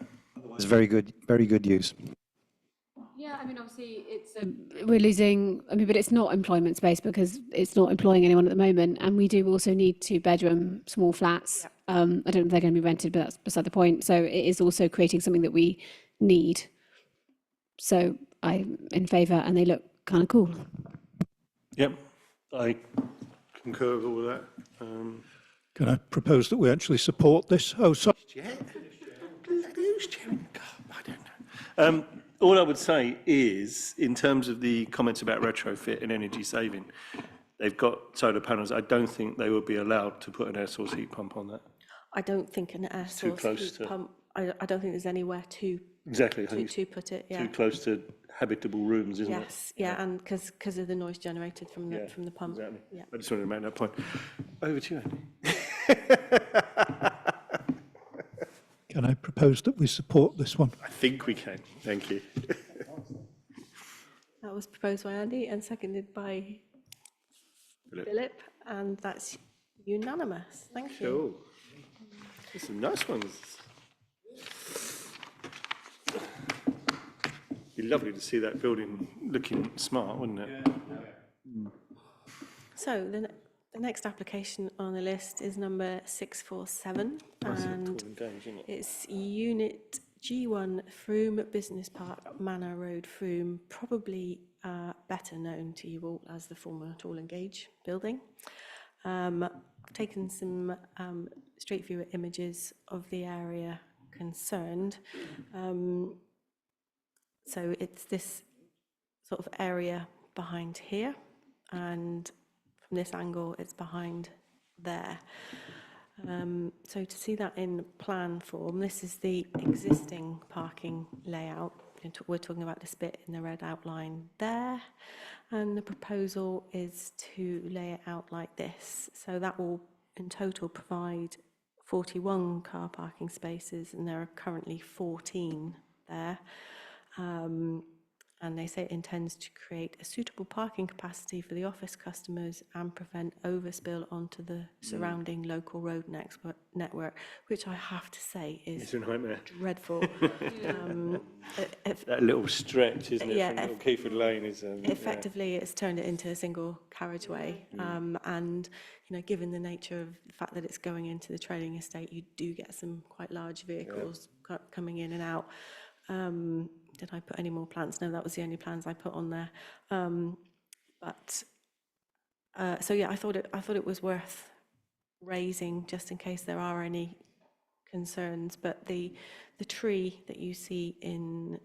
Speaker 7: It's very good use.
Speaker 3: Yeah, I mean, obviously, we're losing, I mean, but it's not employment space because it's not employing anyone at the moment. And we do also need 2-bedroom small flats. I don't know if they're going to be rented, but that's beside the point. So it is also creating something that we need. So I'm in favour and they look kind of cool.
Speaker 1: Yep, I concur with all of that.
Speaker 4: Can I propose that we actually support this? Oh, sorry.
Speaker 1: Who's chairing? God, I don't know. all I would say is, in terms of the comments about retrofit and energy saving, they've got solar panels. I don't think they would be allowed to put an air source heat pump on that.
Speaker 2: I don't think an air
Speaker 1: too
Speaker 2: source
Speaker 1: close
Speaker 2: heat
Speaker 1: to-
Speaker 2: pump, I don't think there's anywhere
Speaker 1: Exactly. I think
Speaker 2: to put it,
Speaker 1: it's
Speaker 2: yeah.
Speaker 1: too close to habitable rooms, isn't it?
Speaker 2: Yes, yeah, and because of the noise generated from
Speaker 1: Yeah,
Speaker 2: the pump.
Speaker 1: Exactly.
Speaker 2: Yeah.
Speaker 1: I just wanted to make that point. Over to you, Andy.
Speaker 4: Can I propose that we support this one?
Speaker 1: I think we can. Thank you.
Speaker 2: That was proposed by Andy and seconded by Philip, and that's unanimous. Thank you.
Speaker 1: Cool. There's some nice ones. Be lovely to see that building looking smart, wouldn't it?
Speaker 2: So the next application on the list is number 647, and
Speaker 1: Tall and Gage, isn't it?
Speaker 2: it's Unit G1 Froome Business Park, Manor Road, Froome, probably better known to you all as the former Tall and Gage building. I've taken some street view images of the area concerned. So it's this sort of area behind here, and from this angle it's behind there. So to see that in plan form, this is the existing parking layout. We're talking about this bit in the red outline there, and the proposal is to lay it out like this. So that will in total provide 41 car parking spaces, and there are currently 14 there. And they say it intends to create a suitable parking capacity for the office customers and prevent overspill onto the surrounding local road network, which I have to say
Speaker 1: It's
Speaker 2: is
Speaker 1: a nightmare.
Speaker 2: dreadful.
Speaker 1: That little stretch, isn't it,
Speaker 2: Yeah,
Speaker 1: from Little Keeford Lane is...
Speaker 2: Effectively, it's turned it into a single carriageway. And, you know, given the nature of the fact that it's going into the trading estate, you do get some quite large vehicles coming in and out. Did I put any more plans? No, that was the only plans I put on there. So yeah, I thought it was worth raising just in case there are any concerns. But the tree that you see in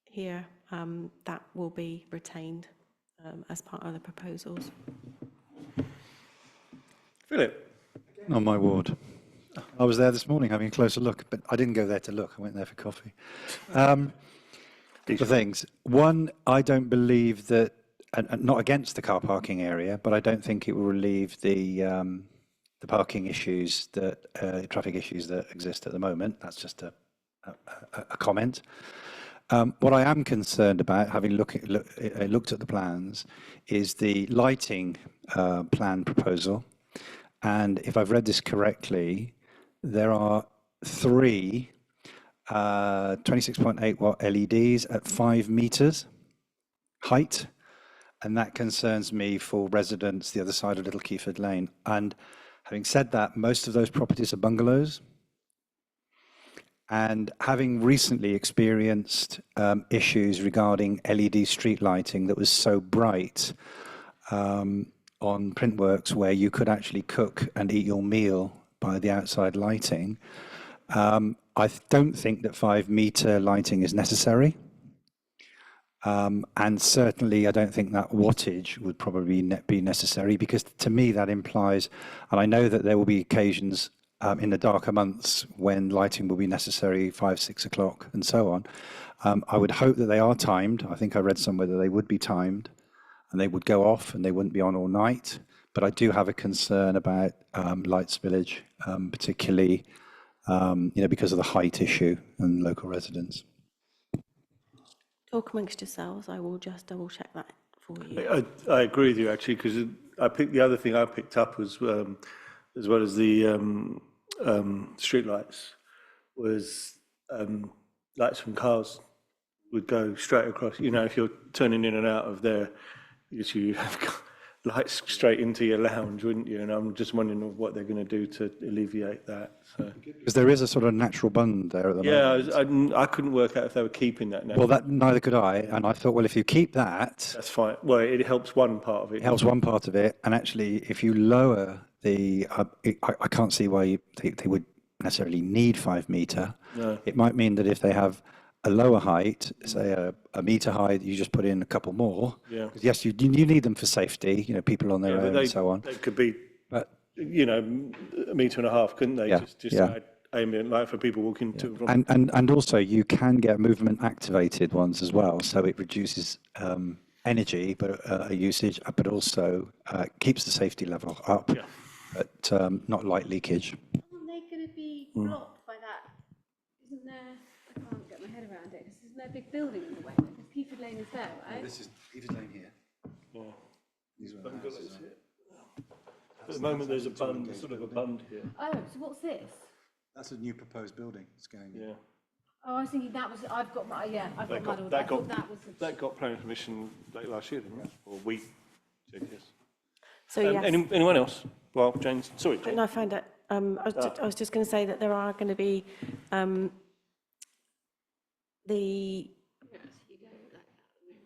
Speaker 2: here, that will be retained as part of the proposals.
Speaker 1: Philip?
Speaker 7: On my ward. I was there this morning having a closer look, but I didn't go there to look. I went there for coffee. Couple of things. One, I don't believe that, and not against the car parking area, but I don't think it will relieve the parking issues that traffic issues that exist at the moment. That's just a comment. What I am concerned about, having looked at the plans, is the lighting plan proposal. And if I've read this correctly, there are 3 26.8 watt LEDs at 5 meters height, and that concerns me for residents the other side of Little Keeford Lane. And having said that, most of those properties are bungalows, and having recently experienced issues regarding LED street lighting that was so bright on Printworks, where you could actually cook and eat your meal by the outside lighting, I don't think that 5 meter lighting is necessary. And certainly I don't think that wattage would probably be necessary, because to me that implies, and I know that there will be occasions in the darker months when lighting will be necessary, 5, 6 o'clock and so on. I would hope that they are timed. I think I read somewhere that they would be timed and they would go off and they wouldn't be on all night. But I do have a concern about light spillage, particularly because of the height issue and local residents.
Speaker 2: Talk amongst yourselves. I will just double check that for you.
Speaker 1: I agree with you, actually, because the other thing I picked up was, as well as the street lights, was lights from cars would go straight across. You know, if you're turning in and out of there, you have lights straight into your lounge, wouldn't you? And I'm just wondering what they're going to do to alleviate that. So.
Speaker 7: Because there is a sort of natural bund there at the moment.
Speaker 1: Yeah, I couldn't work out if they were keeping that now.
Speaker 7: Well, neither could I. And I thought, well, if you keep that,
Speaker 1: That's fine. Well, it helps one part of it.
Speaker 7: it helps one part of it. And actually, if you lower the, I can't see why they would necessarily need 5 meter.
Speaker 1: No.
Speaker 7: It might mean that if they have a lower height, say a metre high, you just put in a couple more.
Speaker 1: Yeah.
Speaker 7: 'Cause yes, you need them for safety, you know, people on their
Speaker 1: Yeah, but
Speaker 7: own and so on.
Speaker 1: They could be,
Speaker 7: But
Speaker 1: you know, a metre and a half, couldn't they?
Speaker 7: Yeah,
Speaker 1: Just
Speaker 7: yeah.
Speaker 1: add ambient light for people walking to and from.
Speaker 7: and also you can get movement activated ones as well, so it reduces energy but usage, but also keeps the safety level up,
Speaker 1: Yeah.
Speaker 7: but not light leakage.
Speaker 3: Aren't they going to be blocked by that? Isn't there, I can't get my head around it, because isn't there a big building in the way? Because Peaford Lane is there, right?
Speaker 7: This is Peaford Lane here.
Speaker 1: At the moment, there's a bund, sort of a bund here.
Speaker 3: Oh, so what's this?
Speaker 7: That's a new proposed building. It's going in.
Speaker 1: Yeah.
Speaker 3: Oh, I was thinking that was, I've got my, yeah, I've
Speaker 1: That
Speaker 3: got muddled.
Speaker 1: got,
Speaker 3: I
Speaker 1: that
Speaker 3: thought
Speaker 1: got,
Speaker 3: that was.
Speaker 1: that got planning permission late last year, didn't it? Or we did, yes.
Speaker 2: So yes.
Speaker 1: Anyone else? Well, James, sorry, Jane.
Speaker 2: No, I found it. I was just going to say that there are going to be the,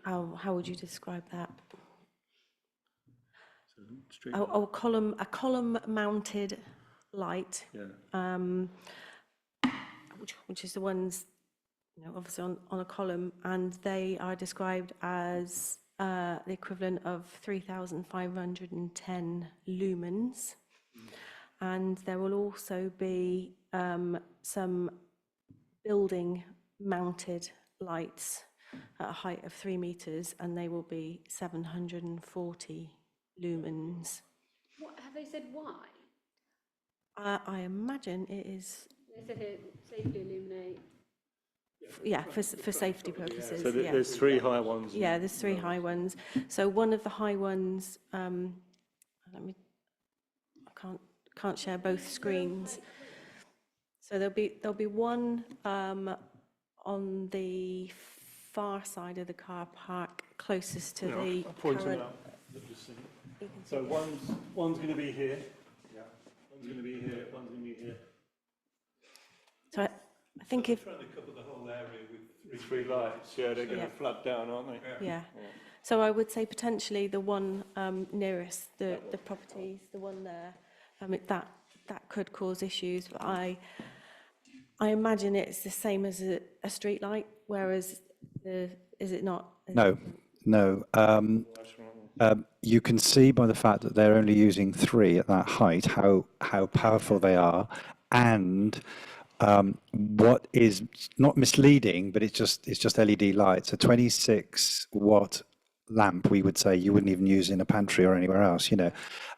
Speaker 2: how would you describe that?
Speaker 1: Street.
Speaker 2: A column mounted light,
Speaker 1: Yeah.
Speaker 2: which is the ones, you know, obviously on a column, and they are described as the equivalent of 3,510 lumens. And there will also be some building mounted lights at a height of 3 meters, and they will be 740 lumens.
Speaker 3: What, have they said why?
Speaker 2: I imagine it is,
Speaker 3: They said here, safely illuminate.
Speaker 2: yeah, for safety purposes.
Speaker 1: So
Speaker 2: yeah.
Speaker 1: there's 3 high ones.
Speaker 2: Yeah, there's 3 high ones. So one of the high ones, I can't share both screens. So there'll be one on the far side of the car park, closest to the
Speaker 1: I'll point them
Speaker 2: current.
Speaker 1: out. So one's going to be here. Yeah. One's going to be here. One's going to be here.
Speaker 2: So I think if,
Speaker 1: Trying to cover the whole area with 3 lights. Yeah, they're going to flood down, aren't they?
Speaker 2: yeah. So I would say potentially the one nearest the properties, the one there, that could cause issues. But I imagine it's the same as a street light, whereas is it not?
Speaker 7: No. You can see by the fact that they're only using 3 at that height how powerful they are, and what is not misleading, but it's just LED lights. A 26-watt lamp, we would say, you wouldn't even use in a pantry or anywhere else. You know,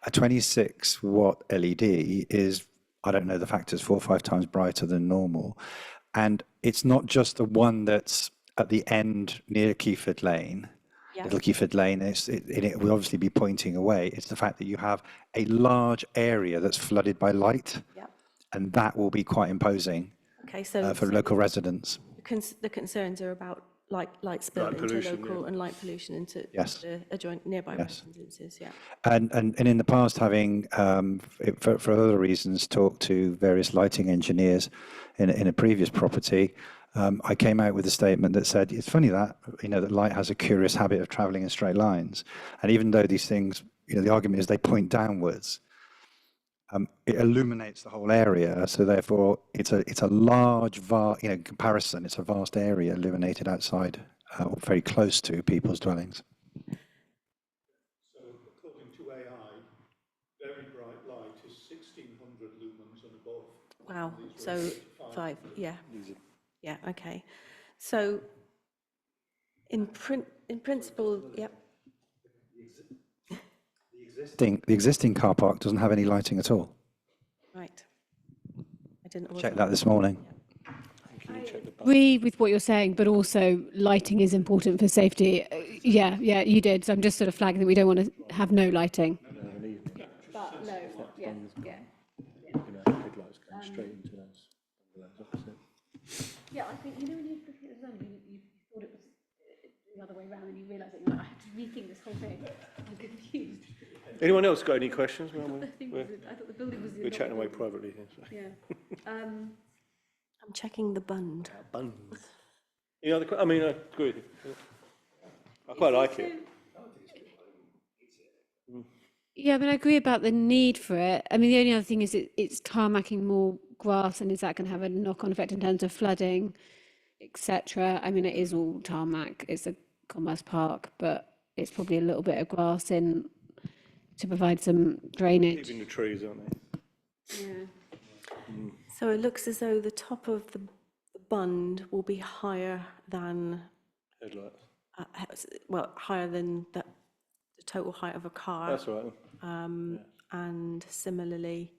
Speaker 7: a 26-watt LED is, I don't know the factors, 4 or 5 times brighter than normal, and it's not just the one that's at the end near Keyford Lane.
Speaker 2: Yeah.
Speaker 7: Little Keyford Lane, it will obviously be pointing away. It's the fact that you have a large area that's flooded by light,
Speaker 2: Yeah.
Speaker 7: and that will be quite imposing
Speaker 2: Okay, so
Speaker 7: for local residents.
Speaker 2: the concerns are about light spill into
Speaker 1: pollution,
Speaker 2: local and light pollution into
Speaker 7: Yes.
Speaker 2: the adjoining nearby
Speaker 7: Yes.
Speaker 2: residences. Yeah.
Speaker 7: And in the past, having, for other reasons, talked to various lighting engineers in a previous property, I came out with a statement that said, it's funny that, you know, that light has a curious habit of traveling in straight lines. And even though these things, you know, the argument is they point downwards, it illuminates the whole area. So therefore, it's a large, in comparison, it's a vast area illuminated outside, or very close to people's dwellings.
Speaker 4: So according to AI, very bright light is 1,600 lumens and above.
Speaker 2: Wow. So 5. Yeah. Yeah. Okay. So in principle, yep.
Speaker 7: The existing car park doesn't have any lighting at all.
Speaker 2: Right. I didn't.
Speaker 7: Checked that this morning.
Speaker 3: Agree with what you're saying, but also lighting is important for safety. Yeah, you did. So I'm just sort of flagging that we don't want to have no lighting. But no, yeah.
Speaker 1: Headlights going straight into those opposite.
Speaker 3: Yeah, I think, you know, when you look at it as well, you thought it was the other way around, and you realise that you're like, I have to rethink this whole thing. I'm confused.
Speaker 1: Anyone else got any questions? Well,
Speaker 3: I thought the building was.
Speaker 1: we're chatting away privately here. So.
Speaker 3: Yeah.
Speaker 2: I'm checking the bund.
Speaker 1: Buns. Any other? I mean, I agree with you. I quite like it.
Speaker 3: Yeah, but I agree about the need for it. I mean, the only other thing is it's tarmacking more grass, and is that going to have a knock-on effect in terms of flooding? etc. I mean, it is all tarmac. It's a commerce park, but it's probably a little bit of grass in to provide some drainage.
Speaker 1: Keeping the trees, aren't they?
Speaker 2: So it looks as though the top of the bund will be higher than,
Speaker 1: Headlights.
Speaker 2: higher than the total height of a car.
Speaker 1: That's all right.
Speaker 2: And similarly,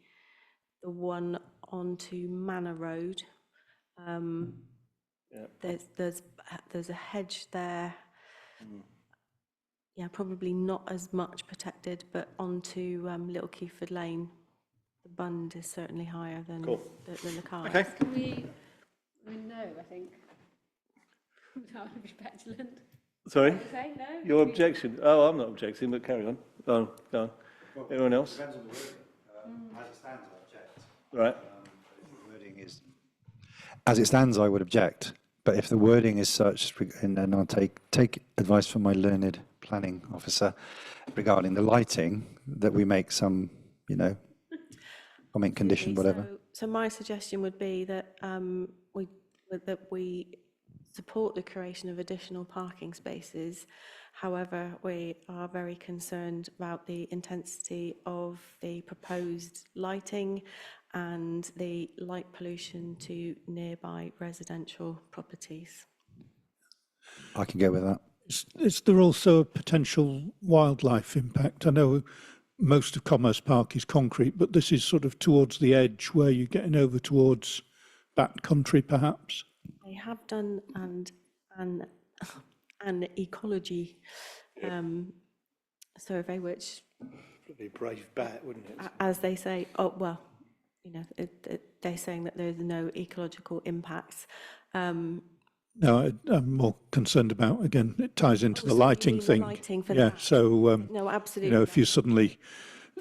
Speaker 2: the one onto Manor Road, there's a hedge there. Yeah, probably not as much protected, but onto Little Keyford Lane, the bund is certainly higher than
Speaker 1: Cool.
Speaker 2: than the cars.
Speaker 1: Okay.
Speaker 3: Can we? No, I think. That would be petulant.
Speaker 1: Sorry?
Speaker 3: Say no?
Speaker 1: Your objection? Oh, I'm not objecting, but carry on. Go on. Anyone else?
Speaker 7: Depends on the wording. As it stands, I object.
Speaker 1: Right.
Speaker 7: The wording is, as it stands, I would object. But if the wording is such, and then I'll take advice from my learned planning officer regarding the lighting, that we make some, comment condition, whatever.
Speaker 2: So my suggestion would be that we support the creation of additional parking spaces. However, we are very concerned about the intensity of the proposed lighting and the light pollution to nearby residential properties.
Speaker 7: I can go with that.
Speaker 4: Is there also a potential wildlife impact? I know most of Commerce Park is concrete, but this is sort of towards the edge where you're getting over towards Bat Country, perhaps.
Speaker 2: They have done an ecology survey, which,
Speaker 1: Probably a brave bat, wouldn't it?
Speaker 2: as they say, they're saying that there's no ecological impacts.
Speaker 4: No, I'm more concerned about, again, it ties into the
Speaker 2: Also, you
Speaker 4: lighting
Speaker 2: mean the
Speaker 4: thing.
Speaker 2: lighting for
Speaker 4: Yeah,
Speaker 2: that.
Speaker 4: so,
Speaker 2: No, absolutely.
Speaker 4: if you suddenly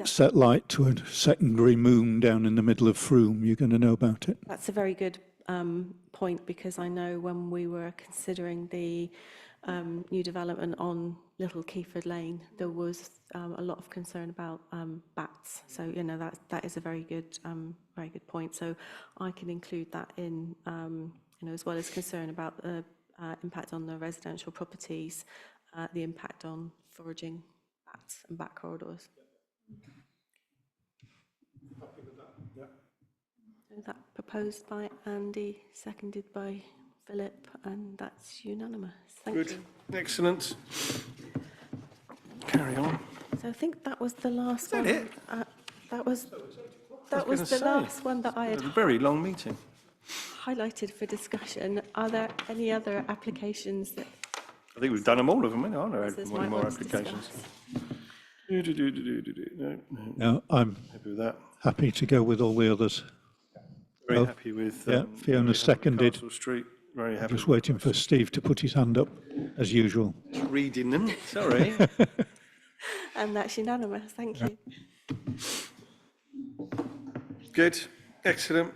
Speaker 4: set light to a secondary moon down in the middle of Frome, you're going to know about it.
Speaker 2: That's a very good point, because I know when we were considering the new development on Little Keyford Lane, there was a lot of concern about bats. So that is a very good point. So I can include that in, as well as concern about the impact on the residential properties, the impact on foraging bats and bat corridors. So that proposed by Andy, seconded by Philip, and that's unanimous. Thank
Speaker 1: Good.
Speaker 2: you.
Speaker 1: Excellent. Carry on.
Speaker 2: So I think that was the last
Speaker 1: that
Speaker 2: one.
Speaker 1: it?
Speaker 2: That was
Speaker 1: gonna
Speaker 2: the
Speaker 1: say.
Speaker 2: last one that I
Speaker 1: It
Speaker 2: had
Speaker 1: was a very long meeting.
Speaker 2: highlighted for discussion. Are there any other applications that
Speaker 1: I think we've done them all of them, haven't I?
Speaker 2: this
Speaker 1: Any
Speaker 2: might
Speaker 1: more
Speaker 2: want to
Speaker 1: applications?
Speaker 2: discuss?
Speaker 1: No,
Speaker 4: Now, I'm
Speaker 1: happy with that.
Speaker 4: happy to go with all the others.
Speaker 1: Very
Speaker 4: Oh,
Speaker 1: happy with.
Speaker 4: yeah,
Speaker 1: very
Speaker 4: Fiona
Speaker 1: happy with
Speaker 4: seconded.
Speaker 1: Castle Street. Very happy.
Speaker 4: Just waiting for Steve to put his hand up, as usual.
Speaker 1: Reading them. Sorry.
Speaker 2: And that's unanimous. Thank you.
Speaker 1: Good. Excellent.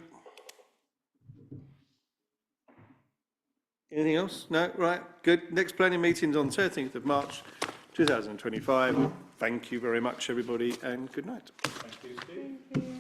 Speaker 1: Anything else? No? Right. Good. Next planning meeting's on 13th of March 2025. Thank you very much, everybody, and good night. Thank you, Steve.